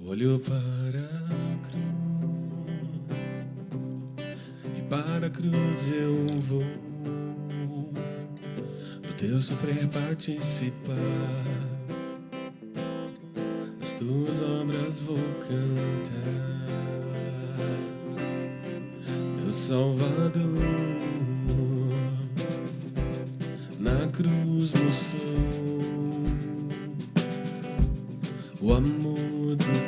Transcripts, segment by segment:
Olho para a cruz e para a cruz eu vou do teu sofrer participar, das tuas obras vou cantar. Meu Salvador na cruz mostrou o amor do Pai,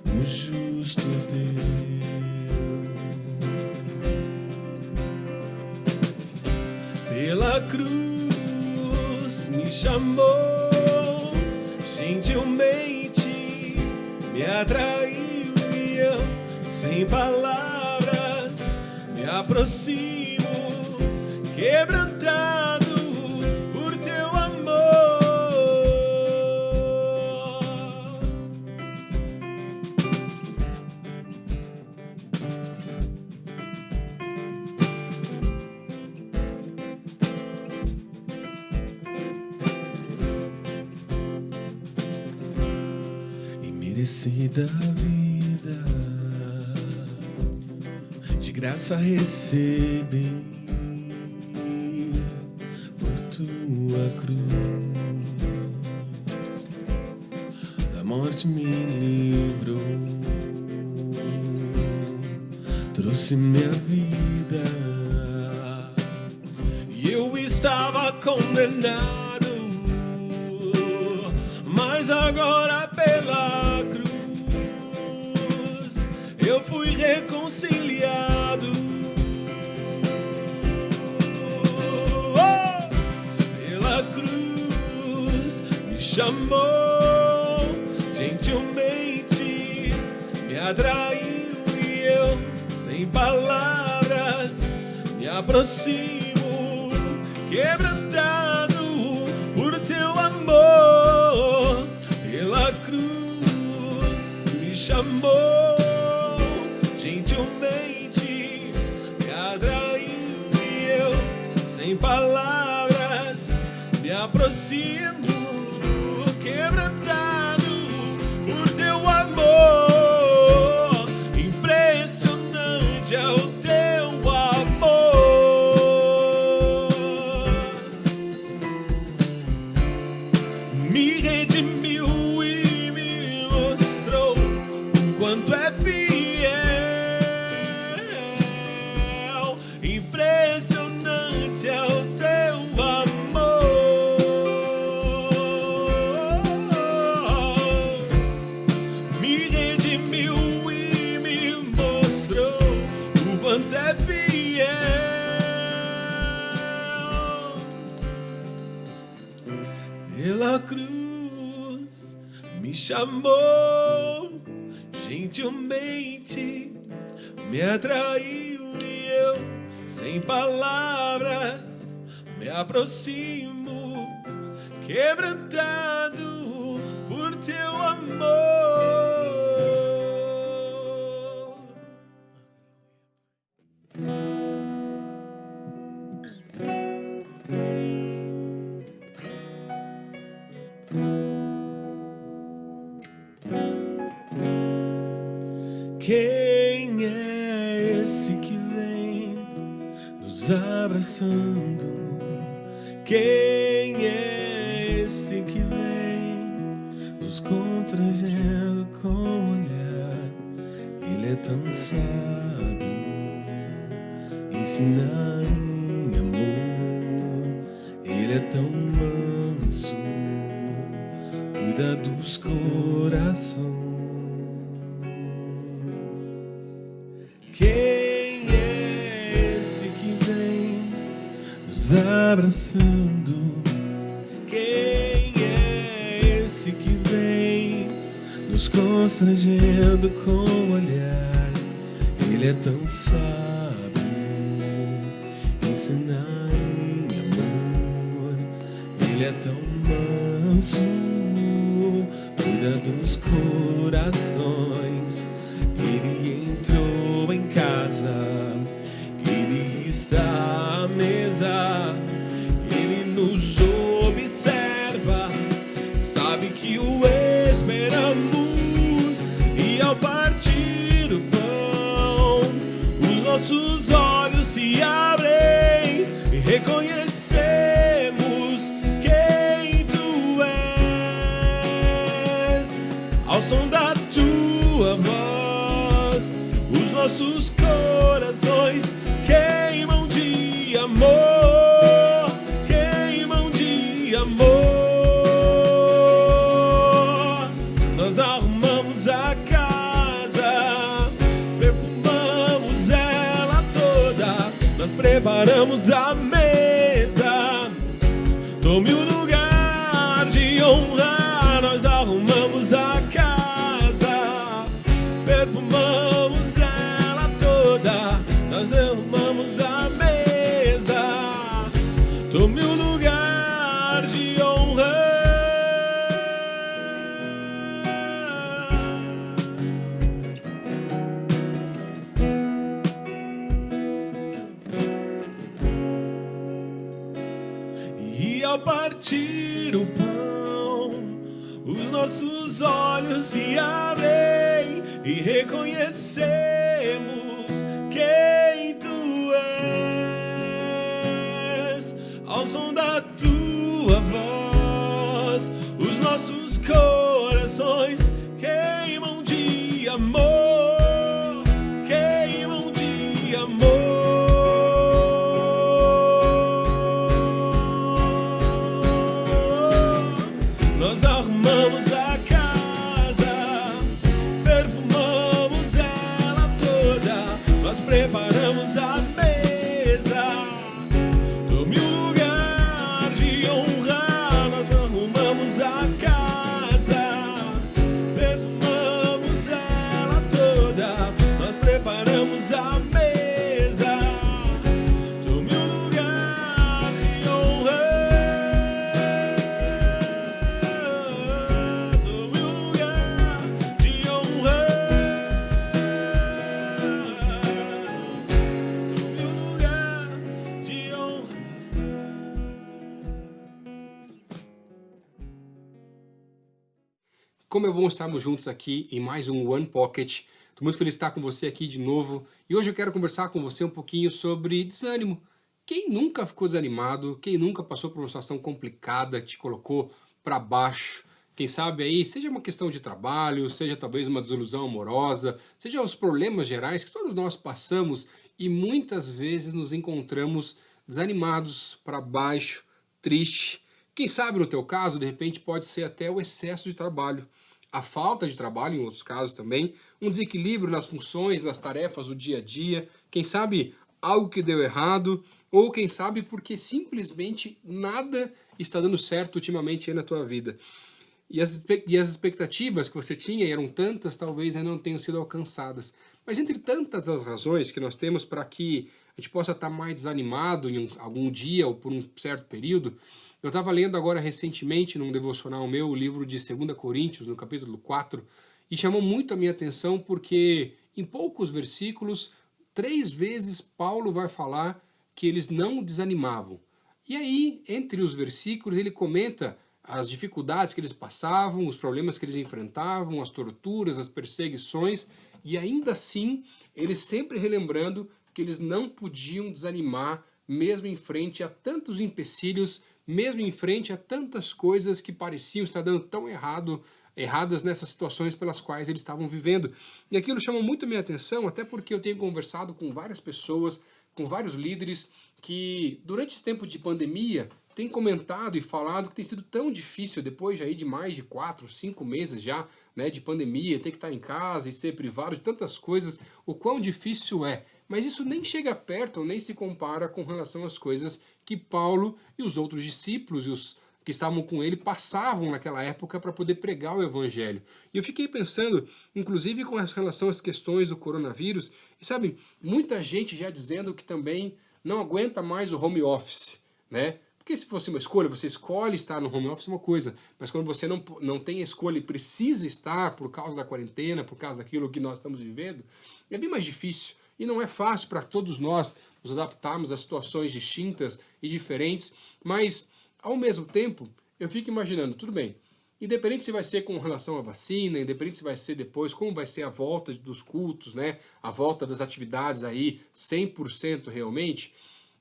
o justo Deus. Pela cruz me chamou, gentilmente me atraiu e eu, sem palavras, me aproximo, quebrantado por teu amor. Imerecida vida, de graça recebi, por tua cruz, da morte me livrou, trouxe minha vida, e eu estava condenado, mas agora pela cruz eu fui reconciliado. Pela cruz me chamou, gentilmente me atraiu e eu, sem palavras, me aproximo, quebrantado por teu amor. Pela cruz me chamou, gentilmente me atraiu e eu, sem palavras, me aproximo, quebrantado por teu amor. Impressionante é o teu amor. Me redimiu e me mostrou o quanto é fiel. Impressionante é o teu amor. Me redimiu e me mostrou o quanto é fiel. Pela cruz me chamou, gentilmente me atraiu e eu, sem palavras, me aproximo, quebrantado por teu amor. Quem é esse que vem nos abraçando? Quem é esse que vem nos constrangendo com o olhar? Ele é tão sábio, ensina em amor. Ele é tão manso, cuida dos corações. Quem é esse que vem nos abraçando? Quem é esse que vem nos constrangendo com o olhar? Ele é tão sábio, ensina em amor. Ele é tão manso, cuida dos corações. Ele entrou em casa, ele está à mesa, ele nos observa, sabe sabe que o esperamos. E ao partir o pão, os nossos olhos se abrem e reconhecemos quem tu és. Ao som da tua voz, os nossos corações queimam de amor, queimam de amor. Nós arrumamos a casa, perfumamos ela toda, nós preparamos a mesa. Tome o lugar de honra, nós arrumamos a casa, perfumamos ela toda, nós arrumamos a mesa. Tome o lugar de honra. E ao partir o pão, os nossos olhos se abrem e reconhecemos quem tu és. Ao som da tua voz, os nossos corações queimam de amor, queimam de amor. Nós arrumamos a casa, perfumamos ela toda, nós preparamos a mesa. Tome o lugar de honra, nós arrumamos a casa, perfumamos ela toda, nós preparamos a mesa. Tome o lugar de honra. Tome o lugar de honra. Tome o lugar de honra. Como é bom estarmos juntos aqui em mais um One Pocket. Estou muito feliz de estar com você aqui de novo. E hoje eu quero conversar com você um pouquinho sobre desânimo. Quem nunca ficou desanimado? Quem nunca passou por uma situação complicada, te colocou para baixo? Quem sabe aí, seja uma questão de trabalho, seja talvez uma desilusão amorosa, seja os problemas gerais que todos nós passamos e muitas vezes nos encontramos desanimados, para baixo, triste. Quem sabe no teu caso, de repente, pode ser até o excesso de trabalho, a falta de trabalho, em outros casos também, um desequilíbrio nas funções, nas tarefas do dia a dia, quem sabe algo que deu errado, ou quem sabe porque simplesmente nada está dando certo ultimamente aí na tua vida. E as expectativas que você tinha, e eram tantas, talvez ainda não tenham sido alcançadas. Mas entre tantas as razões que nós temos para que a gente possa estar mais desanimado em algum dia ou por um certo período, eu estava lendo agora recentemente, num devocional meu, o livro de 2 Coríntios, no capítulo 4, e chamou muito a minha atenção porque em poucos versículos, 3 vezes Paulo vai falar que eles não desanimavam. E aí, entre os versículos, ele comenta as dificuldades que eles passavam, os problemas que eles enfrentavam, as torturas, as perseguições, e ainda assim, eles sempre relembrando que eles não podiam desanimar, mesmo em frente a tantos empecilhos, mesmo em frente a tantas coisas que pareciam estar dando tão erradas nessas situações pelas quais eles estavam vivendo. E aquilo chamou muito a minha atenção, até porque eu tenho conversado com várias pessoas, com vários líderes, que durante esse tempo de pandemia têm comentado e falado que tem sido tão difícil, depois de mais de 4, 5 meses já, né, de pandemia, ter que estar em casa e ser privado de tantas coisas, o quão difícil é. Mas isso nem chega perto, nem se compara com relação às coisas que Paulo e os outros discípulos e os que estavam com ele passavam naquela época para poder pregar o evangelho. E eu fiquei pensando, inclusive com relação às questões do coronavírus, e sabe, muita gente já dizendo que também não aguenta mais o home office, né? Porque se fosse uma escolha, você escolhe estar no home office é uma coisa, mas quando você não tem a escolha e precisa estar por causa da quarentena, por causa daquilo que nós estamos vivendo, é bem mais difícil. E não é fácil para todos nós nos adaptarmos a situações distintas e diferentes, mas, ao mesmo tempo, eu fico imaginando, tudo bem, Independente se vai ser com relação à vacina, independente se vai ser depois, como vai ser a volta dos cultos, né? A volta das atividades aí, 100% realmente.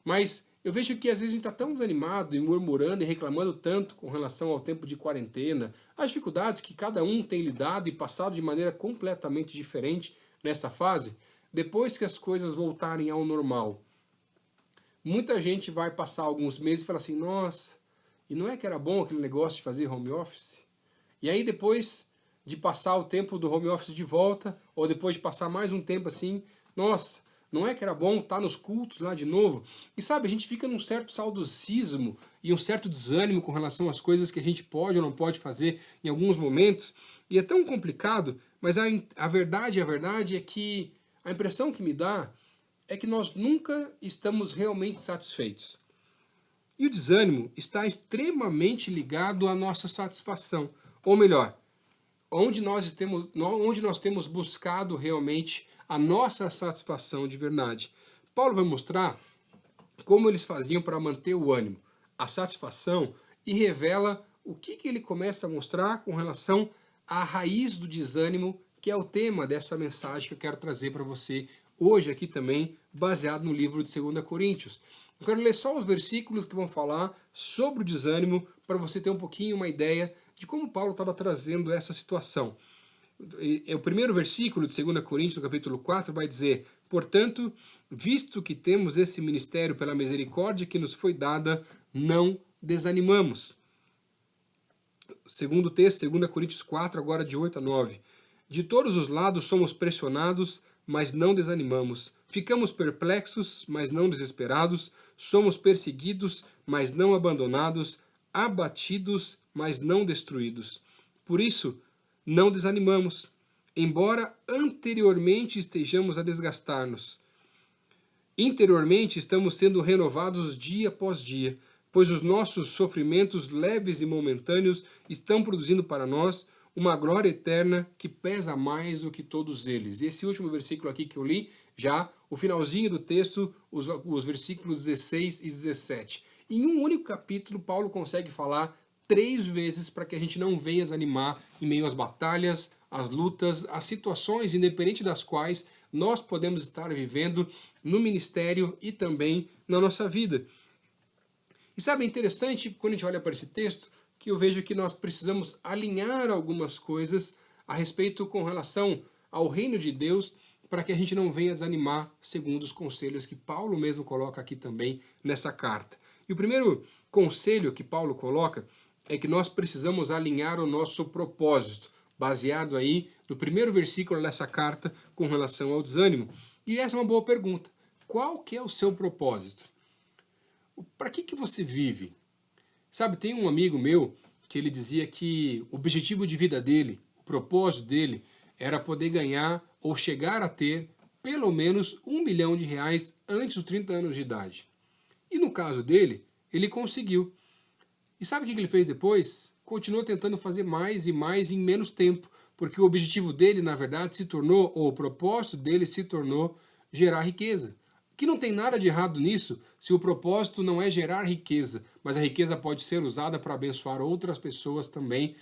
Mas eu vejo que às vezes a gente está tão desanimado e murmurando e reclamando tanto com relação ao tempo de quarentena, as dificuldades que cada um tem lidado e passado de maneira completamente diferente nessa fase, depois que as coisas voltarem ao normal. Muita gente vai passar alguns meses e falar assim, nossa, e não é que era bom aquele negócio de fazer home office? E aí depois de passar o tempo do home office de volta, ou depois de passar mais um tempo assim, nossa, não é que era bom estar nos cultos lá de novo? E sabe, a gente fica num certo saudosismo e um certo desânimo com relação às coisas que a gente pode ou não pode fazer em alguns momentos. E é tão complicado, mas a verdade é que a impressão que me dá é que nós nunca estamos realmente satisfeitos. E o desânimo está extremamente ligado à nossa satisfação. Ou melhor, onde nós temos buscado realmente a nossa satisfação de verdade. Paulo vai mostrar como eles faziam para manter o ânimo, a satisfação, e revela o que ele começa a mostrar com relação à raiz do desânimo, que é o tema dessa mensagem que eu quero trazer para você hoje aqui também, baseado no livro de 2 Coríntios. Eu quero ler só os versículos que vão falar sobre o desânimo, para você ter um pouquinho uma ideia de como Paulo estava trazendo essa situação. O primeiro versículo de 2 Coríntios, no capítulo 4, vai dizer: portanto, visto que temos esse ministério pela misericórdia que nos foi dada, não desanimamos. Segundo texto, 2 Coríntios 4, agora de 8 a 9. De todos os lados somos pressionados, mas não desanimamos. Ficamos perplexos, mas não desesperados. Somos perseguidos, mas não abandonados. Abatidos, mas não destruídos. Por isso, não desanimamos, embora anteriormente estejamos a desgastar-nos. Interiormente estamos sendo renovados dia após dia, pois os nossos sofrimentos leves e momentâneos estão produzindo para nós uma glória eterna que pesa mais do que todos eles. E esse último versículo aqui que eu li, já o finalzinho do texto, os versículos 16 e 17. Em um único capítulo, Paulo consegue falar 3 vezes para que a gente não venha desanimar em meio às batalhas, às lutas, às situações, independente das quais nós podemos estar vivendo no ministério e também na nossa vida. E sabe, é interessante quando a gente olha para esse texto, que eu vejo que nós precisamos alinhar algumas coisas a respeito com relação ao reino de Deus, para que a gente não venha desanimar, segundo os conselhos que Paulo mesmo coloca aqui também nessa carta. E o primeiro conselho que Paulo coloca é que nós precisamos alinhar o nosso propósito, baseado aí no primeiro versículo dessa carta com relação ao desânimo. E essa é uma boa pergunta. Qual que é o seu propósito? Para que você vive? Sabe, tem um amigo meu que ele dizia que o objetivo de vida dele, o propósito dele, era poder ganhar ou chegar a ter pelo menos R$1 milhão antes dos 30 anos de idade. E no caso dele, ele conseguiu. E sabe o que ele fez depois? Continuou tentando fazer mais e mais em menos tempo, porque o objetivo dele, na verdade, se tornou, ou o propósito dele se tornou gerar riqueza. Que não tem nada de errado nisso, se o propósito não é gerar riqueza, mas a riqueza pode ser usada para abençoar outras pessoas também,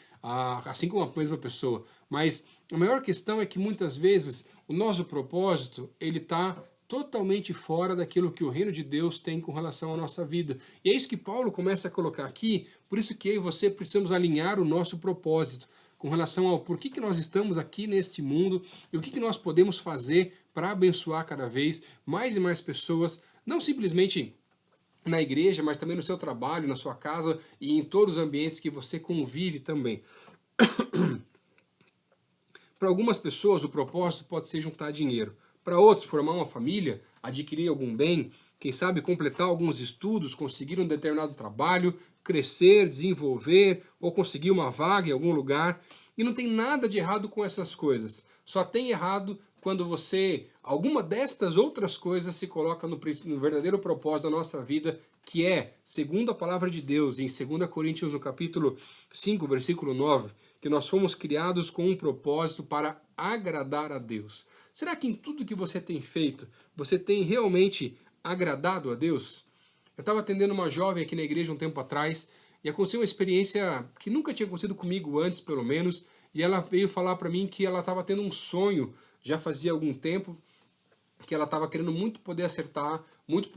assim como a mesma pessoa. Mas a maior questão é que muitas vezes o nosso propósito, ele está totalmente fora daquilo que o reino de Deus tem com relação à nossa vida. E é isso que Paulo começa a colocar aqui, por isso que eu e você precisamos alinhar o nosso propósito com relação ao porquê que nós estamos aqui neste mundo e o que nós podemos fazer para abençoar cada vez mais e mais pessoas, não simplesmente na igreja, mas também no seu trabalho, na sua casa e em todos os ambientes que você convive também. Para algumas pessoas, o propósito pode ser juntar dinheiro. Para outros, formar uma família, adquirir algum bem, quem sabe completar alguns estudos, conseguir um determinado trabalho, crescer, desenvolver ou conseguir uma vaga em algum lugar. E não tem nada de errado com essas coisas. Só tem errado quando alguma destas outras coisas se coloca no verdadeiro propósito da nossa vida, que é, segundo a palavra de Deus, em 2 Coríntios, no capítulo 5, versículo 9, que nós fomos criados com um propósito para agradar a Deus. Será que em tudo que você tem feito, você tem realmente agradado a Deus? Eu estava atendendo uma jovem aqui na igreja um tempo atrás, e aconteceu uma experiência que nunca tinha acontecido comigo antes, pelo menos, e ela veio falar para mim que ela estava tendo um sonho, já fazia algum tempo, que ela estava querendo muito poder acertar, muito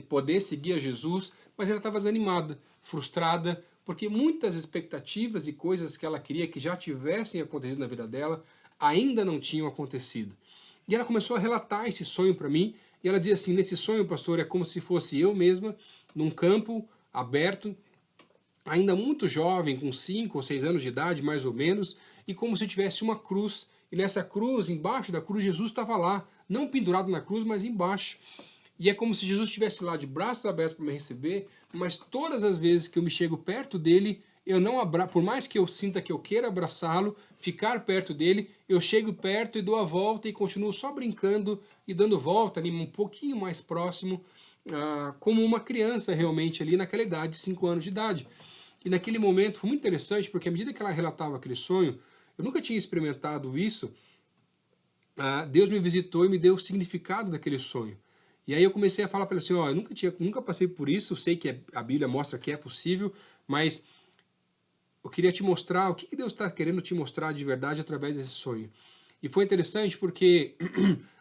poder seguir a Jesus, mas ela estava desanimada, frustrada, porque muitas expectativas e coisas que ela queria que já tivessem acontecido na vida dela ainda não tinham acontecido. E ela começou a relatar esse sonho para mim, e ela dizia assim, nesse sonho, pastor, é como se fosse eu mesma, num campo aberto, ainda muito jovem, com 5 ou 6 anos de idade, mais ou menos, e como se tivesse uma cruz, e nessa cruz, embaixo da cruz, Jesus estava lá, não pendurado na cruz, mas embaixo. E é como se Jesus estivesse lá de braços abertos para me receber, mas todas as vezes que eu me chego perto dele, eu não abraço, por mais que eu sinta que eu queira abraçá-lo, ficar perto dele, eu chego perto e dou a volta e continuo só brincando e dando volta ali um pouquinho mais próximo, como uma criança realmente ali naquela idade, 5 anos de idade. E naquele momento foi muito interessante, porque à medida que ela relatava aquele sonho, eu nunca tinha experimentado isso, Deus me visitou e me deu o significado daquele sonho. E aí eu comecei a falar para ela assim, ó, eu nunca passei por isso, eu sei que a Bíblia mostra que é possível, mas eu queria te mostrar o que Deus está querendo te mostrar de verdade através desse sonho. E foi interessante porque,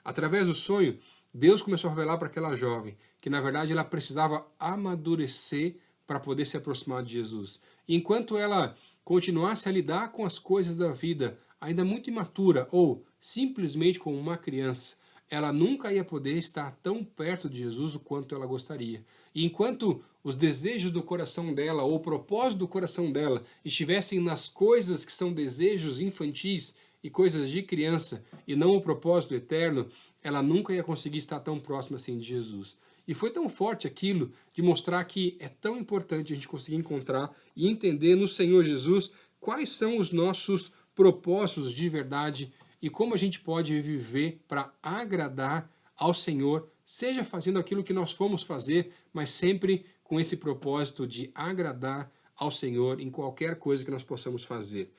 através do sonho, Deus começou a revelar para aquela jovem que, na verdade, ela precisava amadurecer para poder se aproximar de Jesus. E enquanto ela continuasse a lidar com as coisas da vida, ainda muito imatura, ou simplesmente como uma criança, ela nunca ia poder estar tão perto de Jesus o quanto ela gostaria. E enquanto os desejos do coração dela, ou o propósito do coração dela, estivessem nas coisas que são desejos infantis e coisas de criança, e não o propósito eterno, ela nunca ia conseguir estar tão próxima assim de Jesus. E foi tão forte aquilo de mostrar que é tão importante a gente conseguir encontrar e entender no Senhor Jesus quais são os nossos propósitos de verdade e como a gente pode viver para agradar ao Senhor, seja fazendo aquilo que nós fomos fazer, mas sempre com esse propósito de agradar ao Senhor em qualquer coisa que nós possamos fazer.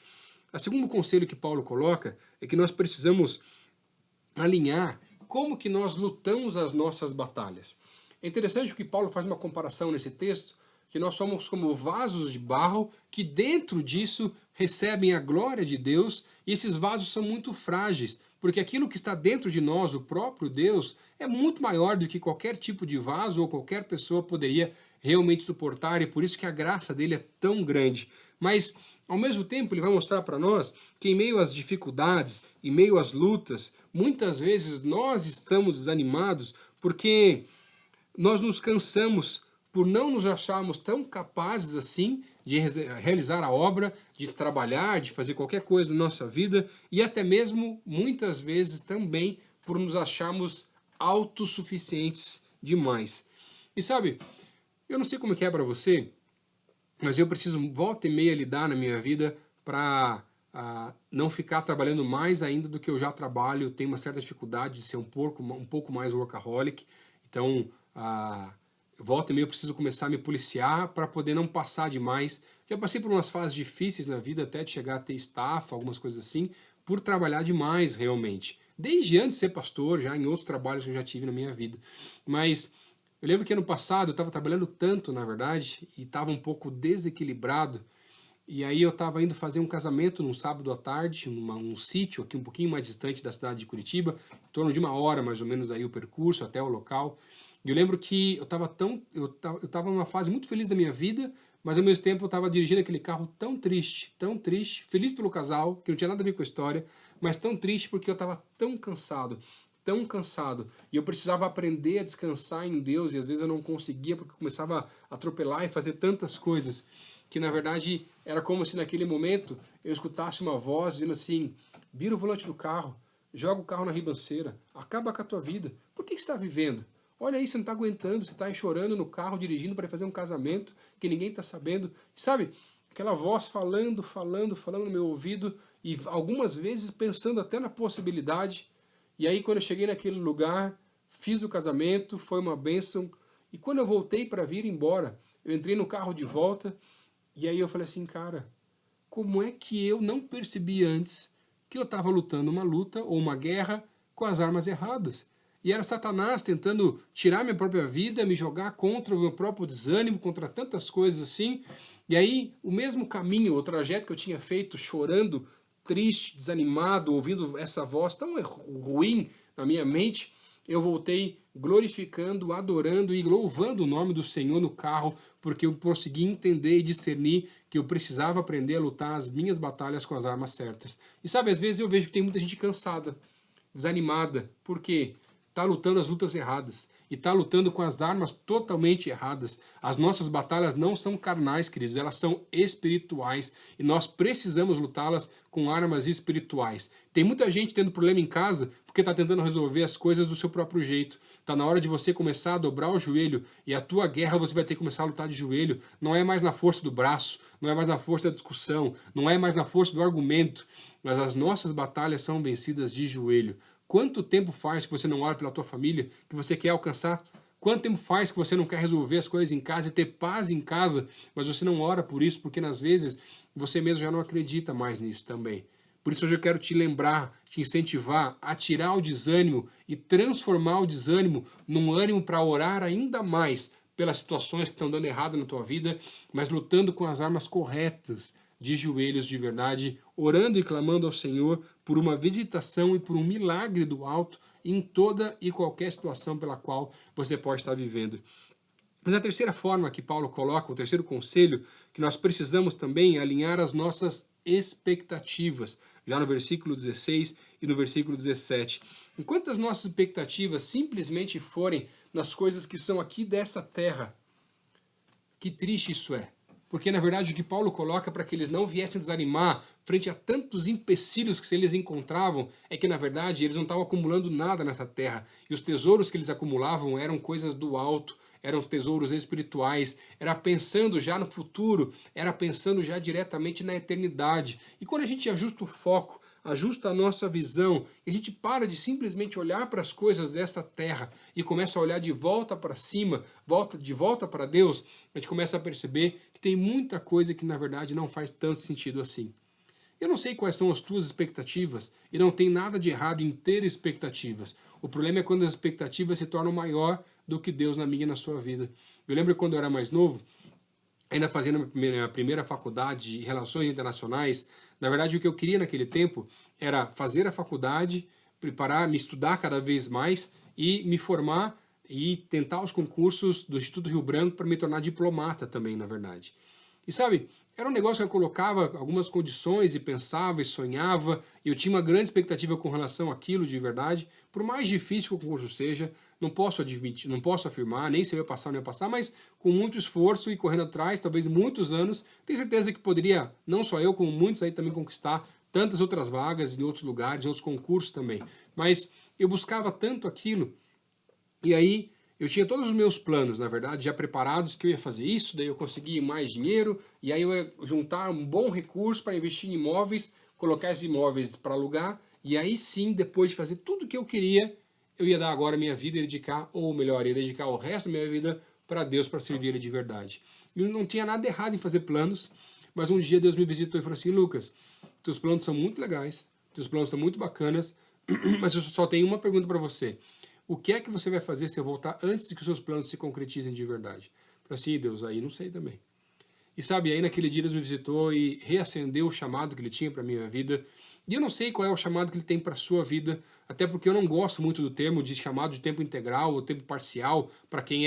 O segundo conselho que Paulo coloca é que nós precisamos alinhar como que nós lutamos as nossas batalhas. É interessante que Paulo faz uma comparação nesse texto, que nós somos como vasos de barro que dentro disso recebem a glória de Deus, e esses vasos são muito frágeis, porque aquilo que está dentro de nós, o próprio Deus, é muito maior do que qualquer tipo de vaso ou qualquer pessoa poderia realmente suportar, e por isso que a graça dele é tão grande. Mas, ao mesmo tempo, ele vai mostrar para nós que em meio às dificuldades, em meio às lutas, muitas vezes nós estamos desanimados porque nós nos cansamos por não nos acharmos tão capazes assim de realizar a obra, de trabalhar, de fazer qualquer coisa na nossa vida, e até mesmo, muitas vezes, também por nos acharmos autossuficientes demais. E sabe, eu não sei como é para você, mas eu preciso volta e meia lidar na minha vida para não ficar trabalhando mais ainda do que eu já trabalho. Eu tenho uma certa dificuldade de ser um pouco mais workaholic, então volta e meia eu preciso começar a me policiar para poder não passar demais. Já passei por umas fases difíceis na vida, até de chegar a ter estafa, algumas coisas assim, por trabalhar demais realmente. Desde antes de ser pastor, já em outros trabalhos que eu já tive na minha vida. Mas eu lembro que ano passado eu estava trabalhando tanto, na verdade, e estava um pouco desequilibrado. E aí eu estava indo fazer um casamento num sábado à tarde, num sítio aqui um pouquinho mais distante da cidade de Curitiba, em torno de 1 hora mais ou menos aí o percurso até o local. E eu lembro que eu estava numa fase muito feliz da minha vida, mas ao mesmo tempo eu estava dirigindo aquele carro tão triste, feliz pelo casal, que não tinha nada a ver com a história, mas tão triste porque eu estava tão cansado, e eu precisava aprender a descansar em Deus, e às vezes eu não conseguia porque eu começava a atropelar e fazer tantas coisas, que na verdade era como se naquele momento eu escutasse uma voz dizendo assim: vira o volante do carro, joga o carro na ribanceira, acaba com a tua vida, por que você está vivendo? Olha aí, você não está aguentando, você está aí chorando no carro, dirigindo para fazer um casamento que ninguém está sabendo. E sabe, aquela voz falando no meu ouvido, e algumas vezes pensando até na possibilidade. E aí quando eu cheguei naquele lugar, fiz o casamento, foi uma bênção. E quando eu voltei para vir embora, eu entrei no carro de volta, e aí eu falei assim, cara, como é que eu não percebi antes que eu estava lutando uma luta ou uma guerra com as armas erradas? E era Satanás tentando tirar minha própria vida, me jogar contra o meu próprio desânimo, contra tantas coisas assim. E aí, o mesmo caminho, o trajeto que eu tinha feito, chorando, triste, desanimado, ouvindo essa voz tão ruim na minha mente, eu voltei glorificando, adorando e louvando o nome do Senhor no carro, porque eu consegui entender e discernir que eu precisava aprender a lutar as minhas batalhas com as armas certas. E sabe, às vezes eu vejo que tem muita gente cansada, desanimada, porque está lutando as lutas erradas e está lutando com as armas totalmente erradas. As nossas batalhas não são carnais, queridos, elas são espirituais e nós precisamos lutá-las com armas espirituais. Tem muita gente tendo problema em casa porque está tentando resolver as coisas do seu próprio jeito. Está na hora de você começar a dobrar o joelho e a tua guerra você vai ter que começar a lutar de joelho. Não é mais na força do braço, não é mais na força da discussão, não é mais na força do argumento, mas as nossas batalhas são vencidas de joelho. Quanto tempo faz que você não ora pela tua família, que você quer alcançar? Quanto tempo faz que você não quer resolver as coisas em casa e ter paz em casa, mas você não ora por isso, porque às vezes você mesmo já não acredita mais nisso também. Por isso hoje eu quero te lembrar, te incentivar a tirar o desânimo e transformar o desânimo num ânimo para orar ainda mais pelas situações que estão dando errado na tua vida, mas lutando com as armas corretas, de joelhos de verdade, orando e clamando ao Senhor por uma visitação e por um milagre do alto em toda e qualquer situação pela qual você pode estar vivendo. Mas a terceira forma que Paulo coloca, o terceiro conselho, que nós precisamos também alinhar as nossas expectativas, já no versículo 16 e no versículo 17. Enquanto as nossas expectativas simplesmente forem nas coisas que são aqui dessa terra, que triste isso é. Porque, na verdade, o que Paulo coloca para que eles não viessem desanimar frente a tantos empecilhos que eles encontravam é que, na verdade, eles não estavam acumulando nada nessa terra. E os tesouros que eles acumulavam eram coisas do alto, eram tesouros espirituais, era pensando já no futuro, era pensando já diretamente na eternidade. E quando a gente ajusta o foco, ajusta a nossa visão, e a gente para de simplesmente olhar para as coisas dessa terra e começa a olhar de volta para cima, de volta para Deus, a gente começa a perceber que tem muita coisa que na verdade não faz tanto sentido assim. Eu não sei quais são as tuas expectativas e não tem nada de errado em ter expectativas. O problema é quando as expectativas se tornam maior do que Deus na minha e na sua vida. Eu lembro quando eu era mais novo, ainda fazendo a minha primeira faculdade de Relações Internacionais, na verdade o que eu queria naquele tempo era fazer a faculdade, preparar, me estudar cada vez mais e me formar e tentar os concursos do Instituto Rio Branco para me tornar diplomata também, na verdade. E sabe, era um negócio que eu colocava algumas condições e pensava e sonhava, e eu tinha uma grande expectativa com relação àquilo de verdade. Por mais difícil que o concurso seja, não posso admitir, não posso afirmar, nem se eu ia passar ou não ia passar, mas com muito esforço e correndo atrás, talvez muitos anos, tenho certeza que poderia, não só eu, como muitos aí também conquistar tantas outras vagas em outros lugares, em outros concursos também. Mas eu buscava tanto aquilo, e aí eu tinha todos os meus planos, na verdade, já preparados, que eu ia fazer isso, daí eu conseguia mais dinheiro, e aí eu ia juntar um bom recurso para investir em imóveis, colocar esses imóveis para alugar, e aí sim, depois de fazer tudo o que eu queria, eu ia dar agora a minha vida e dedicar, ou melhor, ia dedicar o resto da minha vida para Deus, para servir Ele de verdade. E não tinha nada errado em fazer planos, mas um dia Deus me visitou e falou assim: Lucas, teus planos são muito legais, teus planos são muito bacanas, mas eu só tenho uma pergunta para você. O que é que você vai fazer se eu voltar antes de que os seus planos se concretizem de verdade? Eu falei assim: Deus, aí não sei também. E sabe, aí naquele dia Deus me visitou e reacendeu o chamado que Ele tinha para a minha vida. E eu não sei qual é o chamado que Ele tem para a sua vida, até porque eu não gosto muito do termo de chamado de tempo integral ou tempo parcial, para quem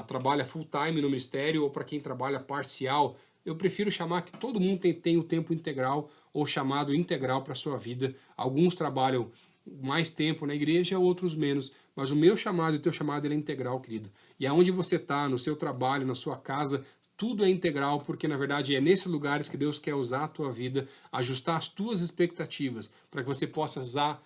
trabalha full time no ministério ou para quem trabalha parcial. Eu prefiro chamar que todo mundo tem o tempo integral ou chamado integral para a sua vida. Alguns trabalham mais tempo na igreja, outros menos. Mas o meu chamado e o teu chamado ele é integral, querido. E aonde você está, no seu trabalho, na sua casa, tudo é integral, porque na verdade é nesses lugares que Deus quer usar a tua vida, ajustar as tuas expectativas, para que você possa usar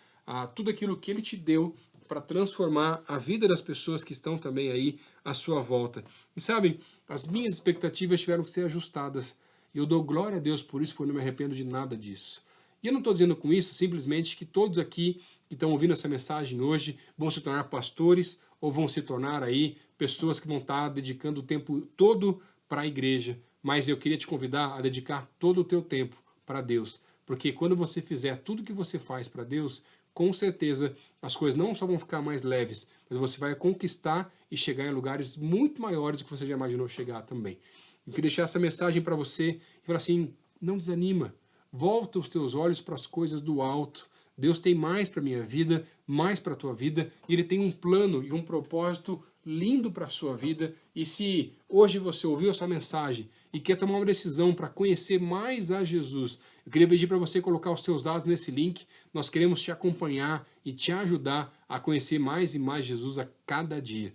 tudo aquilo que Ele te deu para transformar a vida das pessoas que estão também aí à sua volta. E sabe, as minhas expectativas tiveram que ser ajustadas. E eu dou glória a Deus por isso, porque eu não me arrependo de nada disso. E eu não estou dizendo com isso simplesmente que todos aqui que estão ouvindo essa mensagem hoje vão se tornar pastores ou vão se tornar aí pessoas que vão estar dedicando o tempo todo para a igreja. Mas eu queria te convidar a dedicar todo o teu tempo para Deus. Porque quando você fizer tudo que você faz para Deus, com certeza as coisas não só vão ficar mais leves, mas você vai conquistar e chegar em lugares muito maiores do que você já imaginou chegar também. Eu queria deixar essa mensagem para você e falar assim, não desanima, volta os teus olhos para as coisas do alto. Deus tem mais para a minha vida, mais para a tua vida, e Ele tem um plano e um propósito lindo para a sua vida. E se hoje você ouviu essa mensagem e quer tomar uma decisão para conhecer mais a Jesus, eu queria pedir para você colocar os seus dados nesse link. Nós queremos te acompanhar e te ajudar a conhecer mais e mais Jesus a cada dia.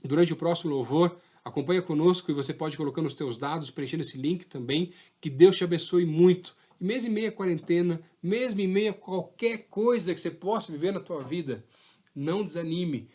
Durante o próximo louvor, acompanha conosco e você pode colocar os teus dados, preenchendo esse link também. Que Deus te abençoe muito. E mesmo em meio à quarentena, mesmo em meio a qualquer coisa que você possa viver na tua vida, não desanime.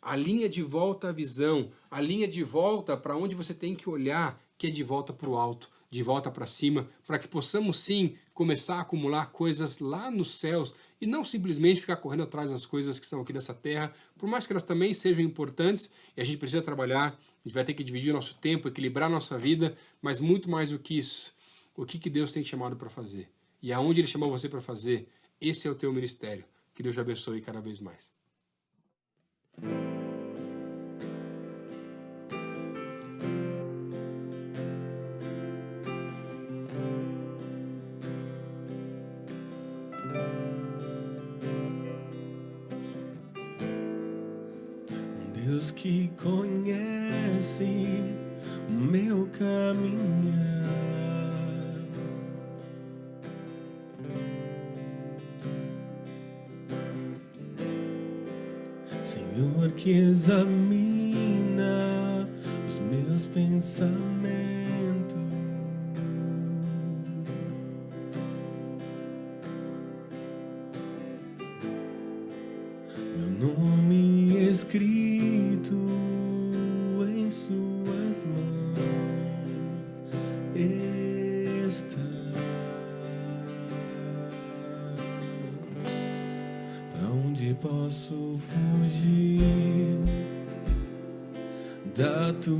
Alinha de volta a visão, alinha de volta para onde você tem que olhar, que é de volta para o alto, de volta para cima, para que possamos sim começar a acumular coisas lá nos céus e não simplesmente ficar correndo atrás das coisas que estão aqui nessa terra, por mais que elas também sejam importantes e a gente precisa trabalhar, a gente vai ter que dividir o nosso tempo, equilibrar a nossa vida, mas muito mais do que isso, o que Deus tem te chamado para fazer e aonde Ele chamou você para fazer, esse é o teu ministério. Que Deus te abençoe cada vez mais. Deus que conhece o meu caminhar, Senhor que examina os meus pensamentos, meu nome escrito em suas mãos está. Pra onde posso fugir da tua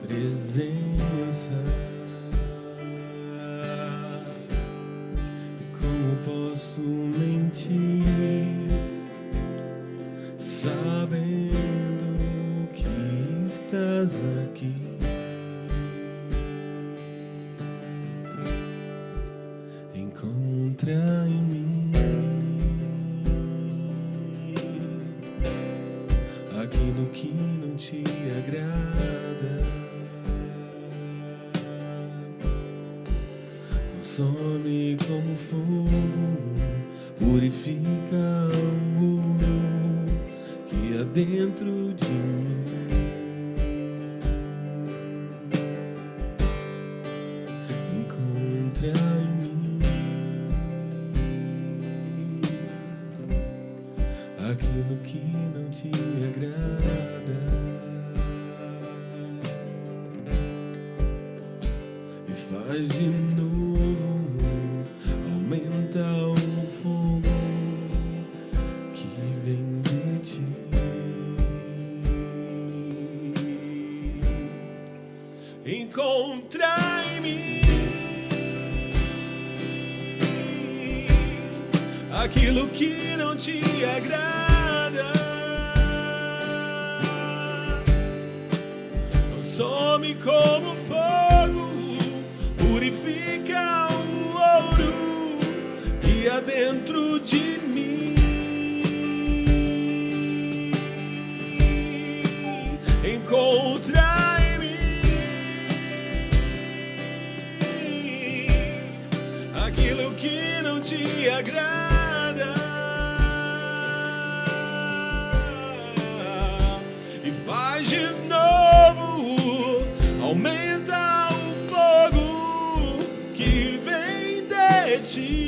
presença? Como posso mentir sabendo que estás aqui? Encontra em mim aquilo que não te agrada, consome como fogo, purifica o ouro que há dentro de mim. Encontra em mim aquilo que não te agrada e faz de novo, aumenta o fogo que vem de ti. Encontra em mim aquilo que não te agrada, consome como fogo, purifica o ouro que há dentro de mim. Encontra em mim aquilo que não te agrada e faz de novo, aumenta o fogo que vem de ti.